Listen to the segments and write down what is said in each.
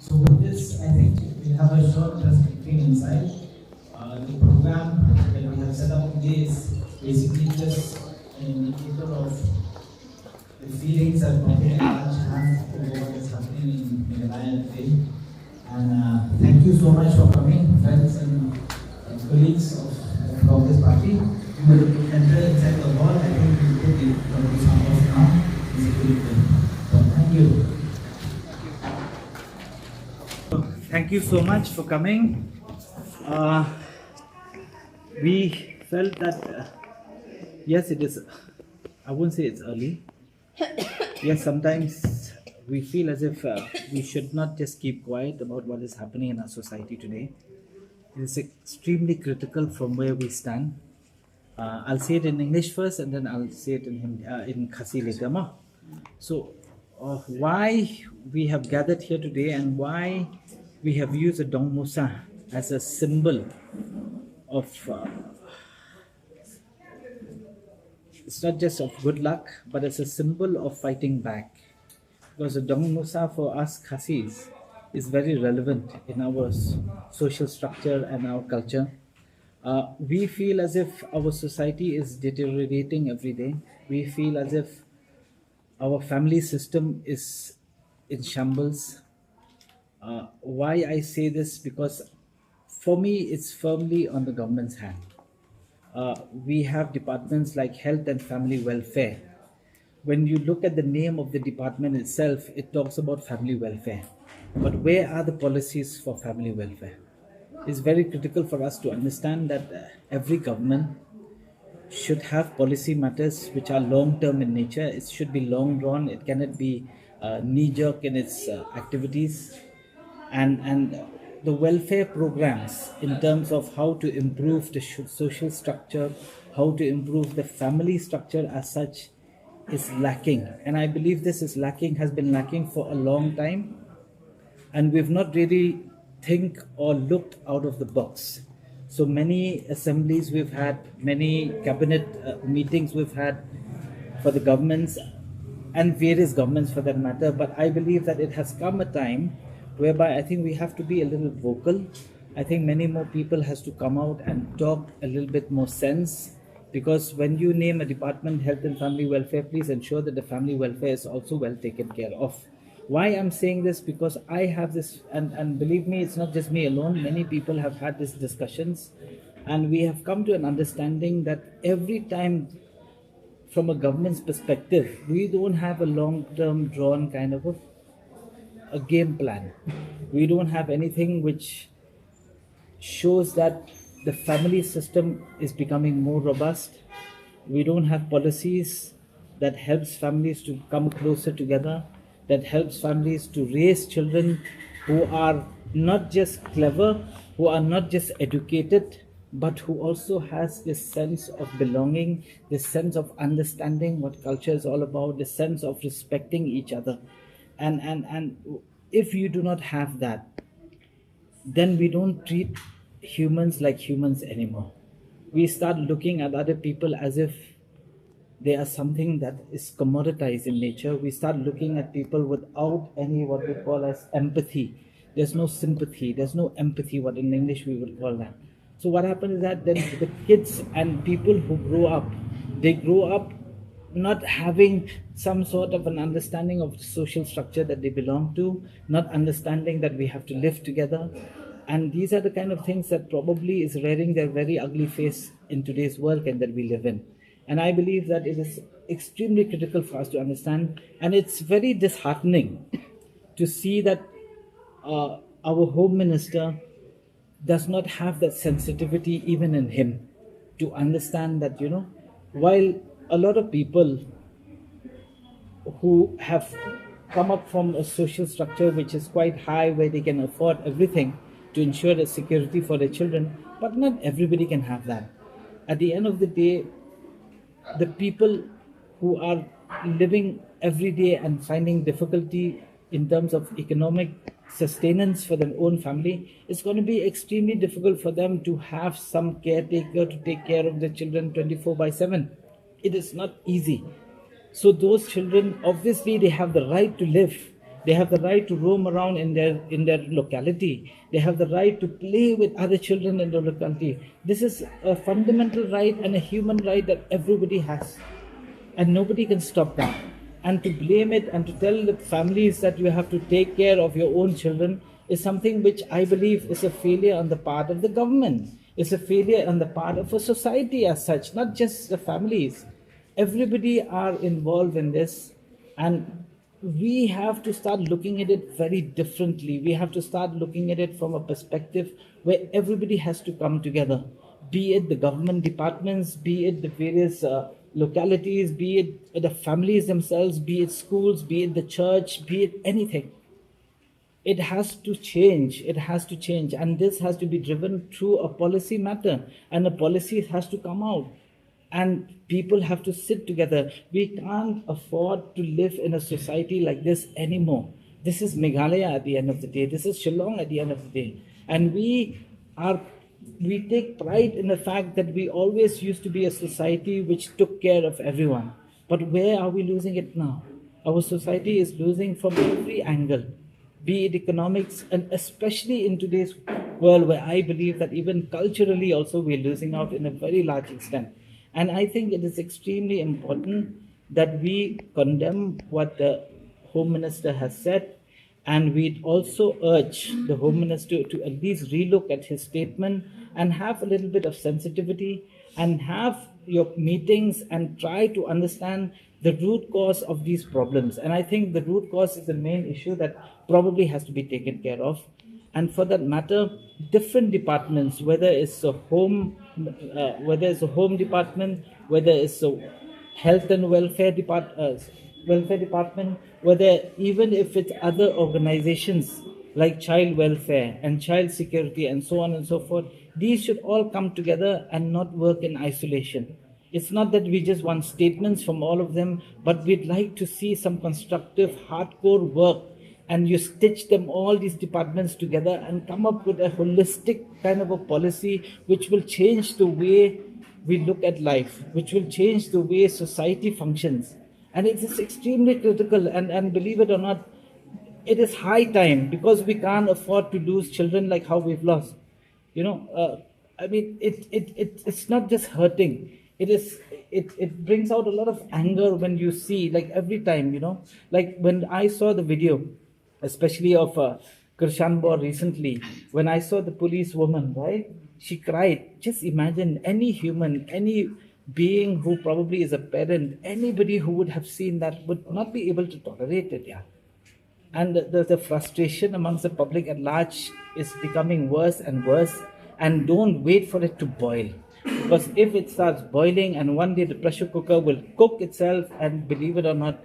So with this, I think we have a short perspective inside. The program that we have set up today is basically just an indicator of the feelings that Bombay and Raj have over what is happening in Meghalaya today. And thank you so much for coming, friends and colleagues of the Progress Party. We will enter inside the hall. I think we will put the sound off now. It's a good thing. So thank you. Thank you so much for coming. We felt that, yes, it is, I won't say it's early. Yes, sometimes we feel as if we should not just keep quiet about what is happening in our society today. It is extremely critical from where we stand. I'll say it in English first and then I'll say it in Khasi later. So, why we have gathered here today and why we have used a Dong Musa as a symbol of, it's not just of good luck, but it's a symbol of fighting back. Because the Dong Musa for us Khasis is very relevant in our social structure and our culture. We feel as if our society is deteriorating every day. We feel as if our family system is in shambles. Why I say this? Because for me, it's firmly on the government's hand. We have departments like health and family welfare. When you look at the name of the department itself, it talks about family welfare. But where are the policies for family welfare? It's very critical for us to understand that every government should have policy matters which are long-term in nature. It should be long-drawn. It cannot be knee-jerk in its activities. And the welfare programs in terms of how to improve the social structure, how to improve the family structure as such is lacking. And I believe this is lacking, has been lacking for a long time. And we've not really think or looked out of the box. So many assemblies we've had, many cabinet meetings we've had for the governments and various governments for that matter. But I believe that it has come a time whereby I think we have to be a little vocal. I think many more people has to come out and talk a little bit more sense, because when you name a department, health and family welfare, please ensure that the family welfare is also well taken care of. Why I'm saying this? Because I have this, and believe me, it's not just me alone. Many people have had these discussions, and we have come to an understanding that every time, from a government's perspective, we don't have a long-term drawn kind of a game plan. We don't have anything which shows that the family system is becoming more robust. We don't have policies that helps families to come closer together, that helps families to raise children who are not just clever, who are not just educated, but who also has this sense of belonging, this sense of understanding what culture is all about, this sense of respecting each other. And if you do not have that, then we don't treat humans like humans anymore. We start looking at other people as if they are something that is commoditized in nature. We start looking at people without any what we call as empathy. There's no sympathy, there's no empathy, what in English we would call that. So what happens is that then the kids and people who grow up, they grow up not having some sort of an understanding of the social structure that they belong to, not understanding that we have to live together. And these are the kind of things that probably is rearing their very ugly face in today's world and that we live in. And I believe that it is extremely critical for us to understand. And it's very disheartening to see that our Home Minister does not have that sensitivity even in him to understand that, while a lot of people who have come up from a social structure which is quite high, where they can afford everything to ensure the security for their children, but not everybody can have that. At the end of the day, the people who are living every day and finding difficulty in terms of economic sustenance for their own family, it's going to be extremely difficult for them to have some caretaker to take care of their children 24/7. It is not easy. So those children, obviously they have the right to live, They have the right to roam around in their locality. They have the right to play with other children in their locality. This is a fundamental right and a human right that everybody has, and nobody can stop that. And to blame it and to tell the families that you have to take care of your own children is something which I believe is a failure on the part of the government. It's a failure on the part of a society as such, not just the families. Everybody are involved in this, and we have to start looking at it very differently. We have to start looking at it from a perspective where everybody has to come together, be it the government departments, be it the various localities, be it the families themselves, be it schools, be it the church, be it anything. It has to change. It has to change. And this has to be driven through a policy matter. And a policy has to come out. And people have to sit together. We can't afford to live in a society like this anymore. This is Meghalaya at the end of the day. This is Shillong at the end of the day. And we take pride in the fact that we always used to be a society which took care of everyone. But where are we losing it now? Our society is losing from every angle, be it economics, and especially in today's world where I believe that even culturally also we're losing out in a very large extent. And I think it is extremely important that we condemn what the Home Minister has said, and we also urge the Home Minister to at least relook at his statement and have a little bit of sensitivity and have your meetings and try to understand the root cause of these problems. And I think the root cause is the main issue that probably has to be taken care of. And for that matter, different departments, whether it's a home department, whether it's a health and welfare department, whether even if it's other organizations like child welfare and child security and so on and so forth, these should all come together and not work in isolation. It's not that we just want statements from all of them, but we'd like to see some constructive, hardcore work, and you stitch them, all these departments together, and come up with a holistic kind of a policy which will change the way we look at life, which will change the way society functions. And it is extremely critical, and believe it or not, it is high time, because we can't afford to lose children like how we've lost. I mean, it's not just hurting. It brings out a lot of anger when you see, like every time, like when I saw the video, especially of Krishanbor recently, when I saw the police woman, right? She cried. Just imagine any human, any being who probably is a parent, anybody who would have seen that would not be able to tolerate it, yeah. And the frustration amongst the public at large is becoming worse and worse. And don't wait for it to boil. Because if it starts boiling and one day the pressure cooker will cook itself, and believe it or not,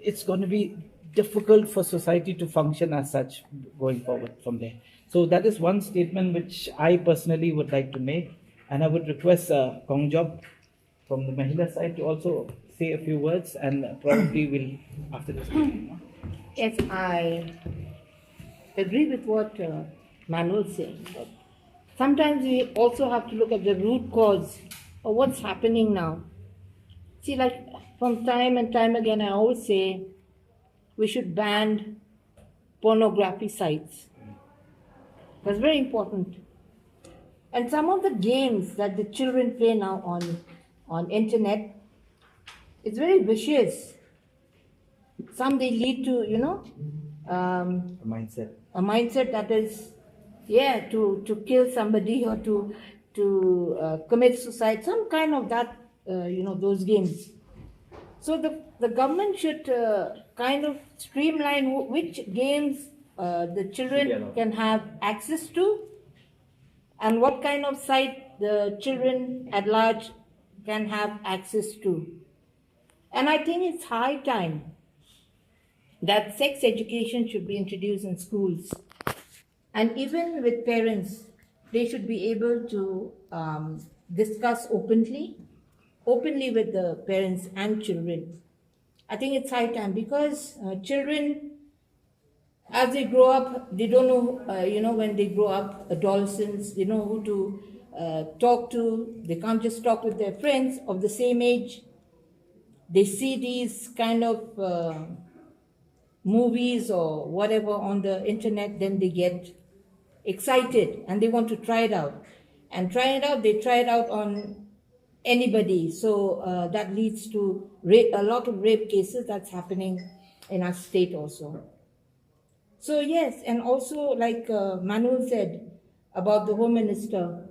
it's going to be difficult for society to function as such going forward from there. So that is one statement which I personally would like to make. And I would request Kongjob from the Mahila side to also say a few words, and probably will after this. Yes, I agree with what Manuel is saying. But sometimes we also have to look at the root cause of what's happening now. See, like from time and time again, I always say we should ban pornography sites. That's very important. And some of the games that the children play now on internet, it's very vicious. Some they lead to, A mindset that is, to kill somebody or to commit suicide, some kind of that, those games. So the government should kind of streamline which games the children can have access to, and what kind of site the children at large can have access to. And I think it's high time that sex education should be introduced in schools. And even with parents, they should be able to discuss openly with the parents and children. I think it's high time, because children, as they grow up, they don't know, when they grow up, adolescents, they know who to talk to. They can't just talk with their friends of the same age. They see these kind of movies or whatever on the internet, then they get excited and they want to try it out. And they try it out on anybody. So that leads to a lot of rape cases that's happening in our state also. So yes, and also like Manuel said about the Home Minister,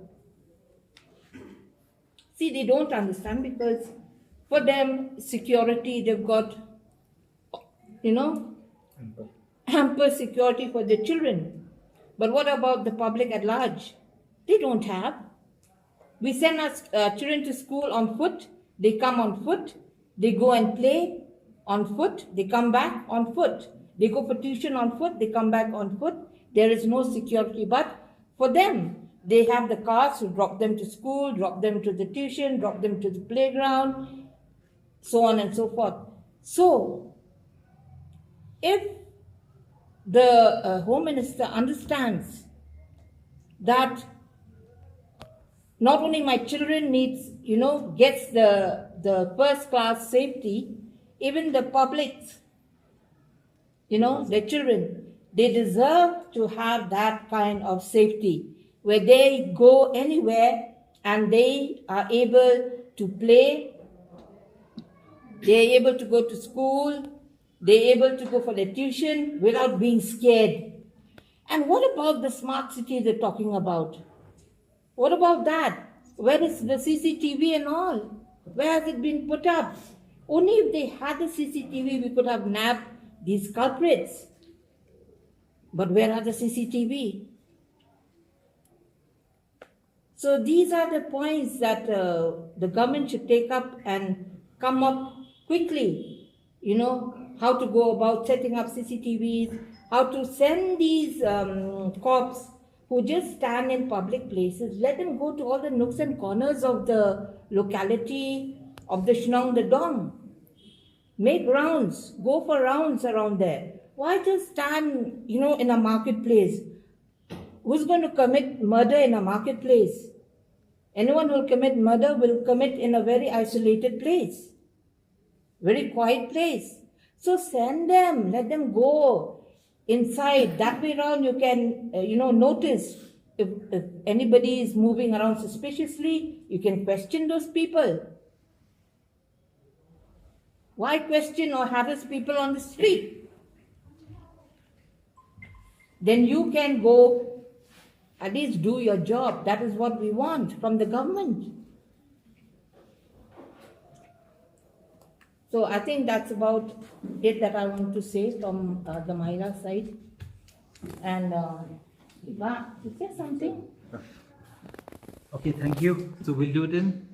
see, they don't understand because for them, security, they've got, ample security for their children. But what about the public at large? They don't have. We send our children to school on foot. They come on foot. They go and play on foot. They come back on foot. They go for tuition on foot. They come back on foot. There is no security. But for them, they have the cars to drop them to school, drop them to the tuition, drop them to the playground, so on and so forth. So, if the Home Minister understands that not only my children needs, gets the first class safety, even the publics, their children, they deserve to have that kind of safety where they go anywhere and they are able to play, they're able to go to school, they're able to go for their tuition without being scared. And what about the smart city they're talking about? What about that? Where is the CCTV and all? Where has it been put up? Only if they had the CCTV, we could have nabbed these culprits. But where are the CCTV? So these are the points that the government should take up and come up quickly. How to go about setting up CCTVs, how to send these cops who just stand in public places, let them go to all the nooks and corners of the locality of the Shnong the Dong. Make rounds, go for rounds around there. Why just stand, in a marketplace? Who's going to commit murder in a marketplace? Anyone who will commit murder will commit in a very isolated place, very quiet place. So send them, let them go inside. That way around you can, notice if anybody is moving around suspiciously, you can question those people. Why question or harass people on the street? Then you can go, at least do your job. That is what we want from the government. So I think that's about it that I want to say from the Mahila side. And Iva, is there something? Okay, thank you. So we'll do it in